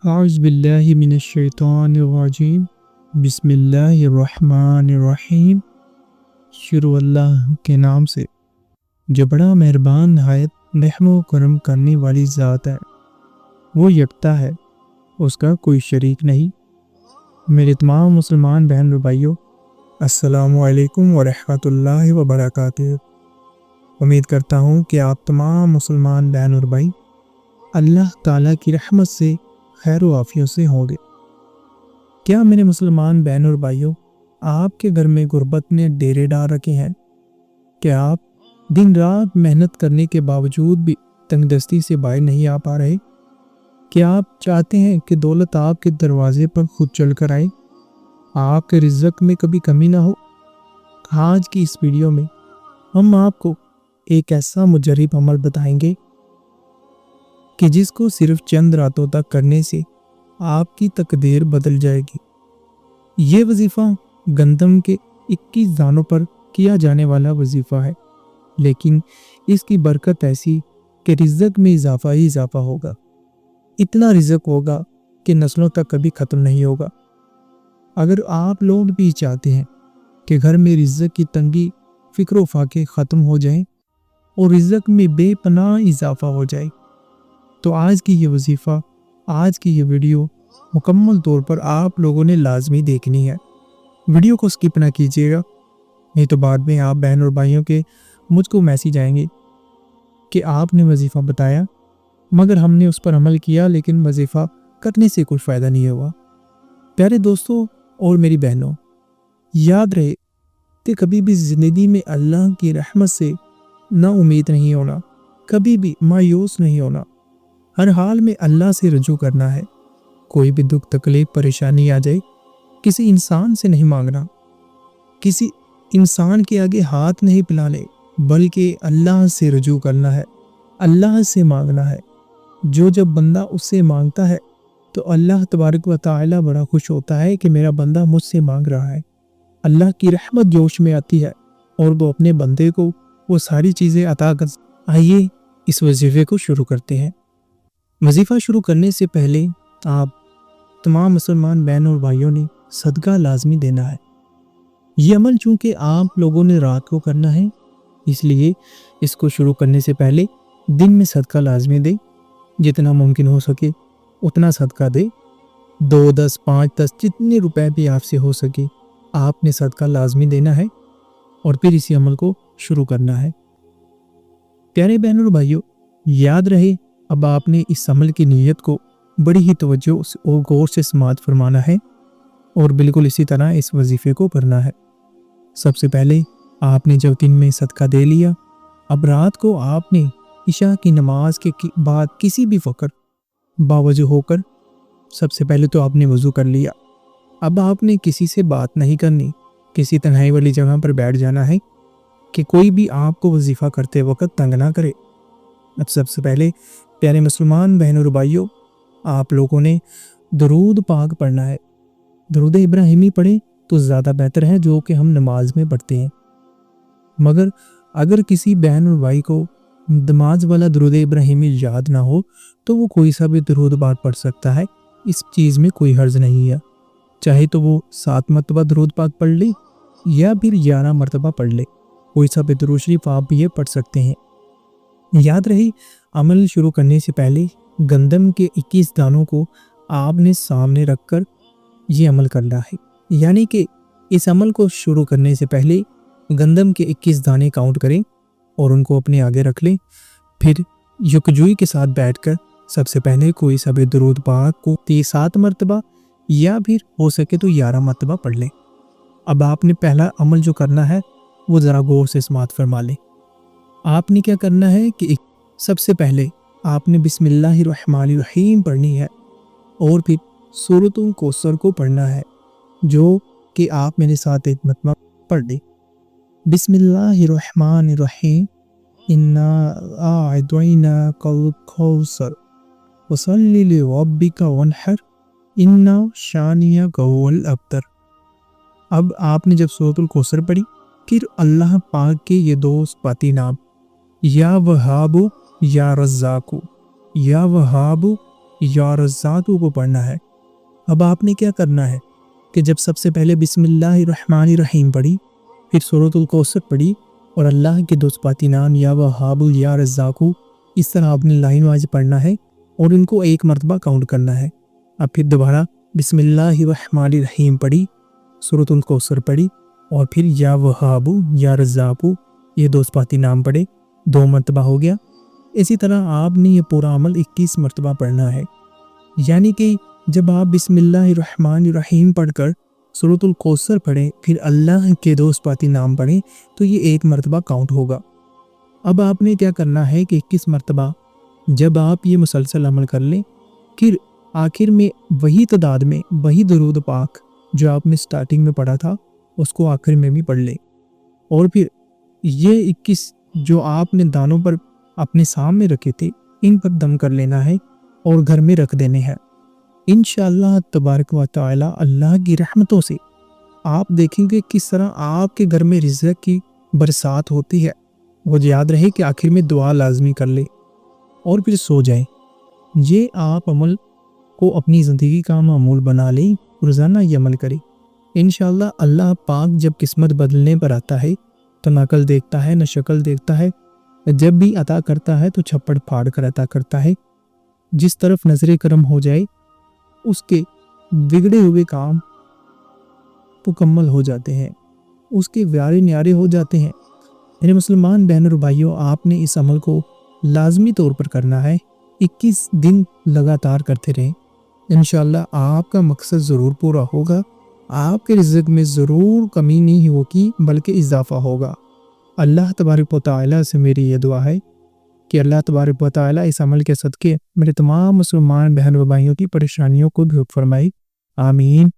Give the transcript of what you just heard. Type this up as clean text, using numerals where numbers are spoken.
اعوذ باللہ من الشیطان الرجیم بسم اللہ الرحمن الرحیم۔ شروع اللہ کے نام سے جو بڑا مہربان نہایت رحم و کرم کرنے والی ذات ہے۔ وہ یکتا ہے، اس کا کوئی شریک نہیں۔ میرے تمام مسلمان بہن و بھائیوں، السلام علیکم ورحمۃ اللہ وبرکاتہ۔ امید کرتا ہوں کہ آپ تمام مسلمان بہن اور بھائی اللہ تعالیٰ کی رحمت سے خیر و عافیت سے ہوں گے۔ کیا میرے مسلمان بہن اور بھائیوں، آپ کے گھر میں غربت نے ڈیرے ڈال رکھے ہیں؟ کیا آپ دن رات محنت کرنے کے باوجود بھی تنگ دستی سے باہر نہیں آ پا رہے؟ کیا آپ چاہتے ہیں کہ دولت آپ کے دروازے پر خود چل کر آئے، آپ کے رزق میں کبھی کمی نہ ہو؟ آج کی اس ویڈیو میں ہم آپ کو ایک ایسا مجرب عمل بتائیں گے کہ جس کو صرف چند راتوں تک کرنے سے آپ کی تقدیر بدل جائے گی۔ یہ وظیفہ گندم کے 21 دانوں پر کیا جانے والا وظیفہ ہے، لیکن اس کی برکت ایسی کہ رزق میں اضافہ ہی اضافہ ہوگا۔ اتنا رزق ہوگا کہ نسلوں تک کبھی ختم نہیں ہوگا۔ اگر آپ لوگ بھی چاہتے ہیں کہ گھر میں رزق کی تنگی فکر و فاقے ختم ہو جائیں اور رزق میں بے پناہ اضافہ ہو جائے، تو آج کی یہ وظیفہ، آج کی یہ ویڈیو مکمل طور پر آپ لوگوں نے لازمی دیکھنی ہے۔ ویڈیو کو سکپ نہ کیجیے گا، نہیں تو بعد میں آپ بہن اور بھائیوں کے مجھ کو میسیج آئیں گے کہ آپ نے وظیفہ بتایا مگر ہم نے اس پر عمل کیا لیکن وظیفہ کرنے سے کوئی فائدہ نہیں ہوا۔ پیارے دوستوں اور میری بہنوں، یاد رہے کہ کبھی بھی زندگی میں اللہ کی رحمت سے نا امید نہیں ہونا، کبھی بھی مایوس نہیں ہونا۔ ہر حال میں اللہ سے رجوع کرنا ہے۔ کوئی بھی دکھ تکلیف پریشانی آ جائے، کسی انسان سے نہیں مانگنا، کسی انسان کے آگے ہاتھ نہیں پھیلانے، بلکہ اللہ سے رجوع کرنا ہے، اللہ سے مانگنا ہے۔ جب بندہ اس سے مانگتا ہے تو اللہ تبارک و تعالی بڑا خوش ہوتا ہے کہ میرا بندہ مجھ سے مانگ رہا ہے۔ اللہ کی رحمت جوش میں آتی ہے اور وہ اپنے بندے کو وہ ساری چیزیں عطا کر۔ آئیے اس وظیفے کو شروع کرتے ہیں۔ وظیفہ شروع کرنے سے پہلے آپ تمام مسلمان بہن اور بھائیوں نے صدقہ لازمی دینا ہے۔ یہ عمل چونکہ آپ لوگوں نے رات کو کرنا ہے، اس لیے اس کو شروع کرنے سے پہلے دن میں صدقہ لازمی دے۔ جتنا ممکن ہو سکے اتنا صدقہ دے، 2، 10، 5، 10 جتنے روپے بھی آپ سے ہو سکے آپ نے صدقہ لازمی دینا ہے اور پھر اسی عمل کو شروع کرنا ہے۔ پیارے بہن اور بھائیوں، یاد رہے اب آپ نے اس عمل کی نیت کو بڑی ہی توجہ اور غور سے سماعت فرمانا ہے اور بالکل اسی طرح اس وظیفے کو کرنا ہے۔ سب سے پہلے آپ نے جب دن میں صدقہ دے لیا، اب رات کو آپ نے عشاء کی نماز کے بعد کسی بھی وقت باوضو ہو کر سب سے پہلے تو آپ نے وضو کر لیا۔ اب آپ نے کسی سے بات نہیں کرنی، کسی تنہائی والی جگہ پر بیٹھ جانا ہے کہ کوئی بھی آپ کو وظیفہ کرتے وقت تنگ نہ کرے۔ اب سب سے پہلے پیارے مسلمان بہن اور بھائیوں، آپ لوگوں نے درود پاک پڑھنا ہے۔ درود ابراہیمی پڑھیں تو زیادہ بہتر ہے، جو کہ ہم نماز میں پڑھتے ہیں۔ مگر اگر کسی بہن اور بھائی کو نماز والا درود ابراہیمی یاد نہ ہو تو وہ کوئی سا بھی درود پاک پڑھ سکتا ہے، اس چیز میں کوئی حرج نہیں ہے۔ چاہے تو وہ 7 مرتبہ درود پاک پڑھ لے یا پھر 11 مرتبہ پڑھ لے، کوئی سا بھی درود شریف آپ بھی یہ پڑھ سکتے ہیں۔ یاد رہی عمل شروع کرنے سے پہلے گندم کے 21 دانوں کو آپ نے سامنے رکھ کر یہ عمل کرنا ہے، یعنی کہ اس عمل کو شروع کرنے سے پہلے گندم کے 21 دانے کاؤنٹ کریں اور ان کو اپنے آگے رکھ لیں۔ پھر یکجوئی کے ساتھ بیٹھ کر سب سے پہلے کوئی سا بھی درود پاک کو 7 مرتبہ یا پھر ہو سکے تو 11 مرتبہ پڑھ لیں۔ اب آپ نے پہلا عمل جو کرنا ہے وہ ذرا غور سے سماعت فرما لیں۔ آپ نے کیا کرنا ہے کہ سب سے پہلے آپ نے بسم اللہ الرحمن الرحیم پڑھنی ہے اور پھر سورۃ الکوثر کو پڑھنا ہے، جو کہ آپ میرے ساتھ ایک مرتبہ پڑھ لیں۔ بسم اللہ الرحمن الرحیم، انا اعطیناک الکوثر فصلی لربک وانحر ان شانئک هو الابتر۔ اب آپ نے جب سورۃ الکوثر پڑھی، پھر اللہ پاک کے یہ 2 صفاتی نام یا وہاب یا رزاق، یا وہاب یا رزاقو کو پڑھنا ہے۔ اب آپ نے کیا کرنا ہے کہ جب سب سے پہلے بسم اللہ الرحمن الرحیم پڑھی، پھر سورۃ الکوثر پڑھی اور اللہ کے دو صفاتی نام یا وہاب یا رزاقو اس طرح آپ نے لائن وائز پڑھنا ہے اور ان کو ایک مرتبہ کاؤنٹ کرنا ہے۔ اب پھر دوبارہ بسم اللہ الرحمن الرحیم پڑھی، سورۃ الکوثر پڑھی اور پھر یا وہاب یا رزاقو یہ دو صفاتی نام پڑھے، 2 مرتبہ ہو گیا۔ اسی طرح آپ نے یہ پورا عمل 21 مرتبہ پڑھنا ہے۔ یعنی کہ جب آپ بسم اللہ الرحمن الرحیم پڑھ کر سورۃ الکوثر پڑھیں پھر اللہ کے دو صفاتی نام پڑھیں تو یہ 1 مرتبہ کاؤنٹ ہوگا۔ اب آپ نے کیا کرنا ہے کہ 21 مرتبہ جب آپ یہ مسلسل عمل کر لیں، پھر آخر میں وہی تعداد میں وہی درود پاک جو آپ نے سٹارٹنگ میں پڑھا تھا اس کو آخر میں بھی پڑھ لیں، اور پھر یہ 21 جو آپ نے دانوں پر اپنے سامنے رکھے تھے ان پر دم کر لینا ہے اور گھر میں رکھ دینے ہیں۔ انشاءاللہ تبارک و تعالی اللہ کی رحمتوں سے آپ دیکھیں گے کس طرح آپ کے گھر میں رزق کی برسات ہوتی ہے۔ وہ یاد رہے کہ آخر میں دعا لازمی کر لے اور پھر سو جائیں۔ یہ آپ عمل کو اپنی زندگی کا معمول بنا لیں، روزانہ یہ عمل کریں۔ انشاءاللہ اللہ پاک جب قسمت بدلنے پر آتا ہے تو نہ عقل دیکھتا ہے نہ شکل دیکھتا ہے، جب بھی عطا کرتا ہے تو چھپڑ پھاڑ کر عطا کرتا ہے۔ جس طرف نظر کرم ہو جائے اس کے بگڑے ہوئے کام مکمل ہو جاتے ہیں، اس کے پیارے نیارے ہو جاتے ہیں۔ میرے مسلمان بہن اور بھائیوں، آپ نے اس عمل کو لازمی طور پر کرنا ہے، 21 دن لگاتار کرتے رہیں۔ انشاءاللہ آپ کا مقصد ضرور پورا ہوگا، آپ کے رزق میں ضرور کمی نہیں ہوگی بلکہ اضافہ ہوگا۔ اللہ تبارک و تعالی سے میری یہ دعا ہے کہ اللہ تبارک و تعالی اس عمل کے صدقے میرے تمام مسلمان بہن و بھائیوں کی پریشانیوں کو دور فرمائے، آمین۔